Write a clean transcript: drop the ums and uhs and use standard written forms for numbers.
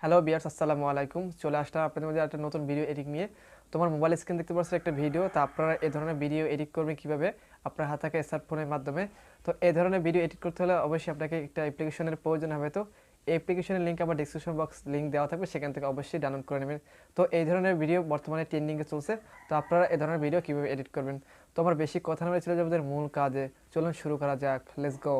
Hello বিয়ার্স, আসসালামু আলাইকুম। চলে আসলাম আপনাদের মধ্যে একটা নতুন ভিডিও এডিট নিয়ে। তোমার মোবাইল স্ক্রিন দেখতে পাচ্ছ একটা ভিডিও। তো আপনারা এই ধরনের ভিডিও এডিট করবেন কীভাবে আপনার হাতে থাকা স্মার্টফোনের মাধ্যমে। তো এই ধরনের ভিডিও এডিট করতে হলে অবশ্যই আপনাকে একটা অ্যাপ্লিকেশনের প্রয়োজন হবে। তো এই অ্যাপ্লিকেশনের লিঙ্ক আমার ডিসক্রিপশন বক্স লিঙ্ক দেওয়া থাকবে, সেখান থেকে অবশ্যই ডাউনলোড করে নেবেন। তো এই ধরনের ভিডিও বর্তমানে ট্রেন্ডিংয়ে চলছে। তো আপনারা এই ধরনের ভিডিও কীভাবে এডিট করবেন। তো আমার বেশি কথা না বলে চলে যাবে আমাদের মূল কাজে। চলুন শুরু করা যাক, লেটস গো।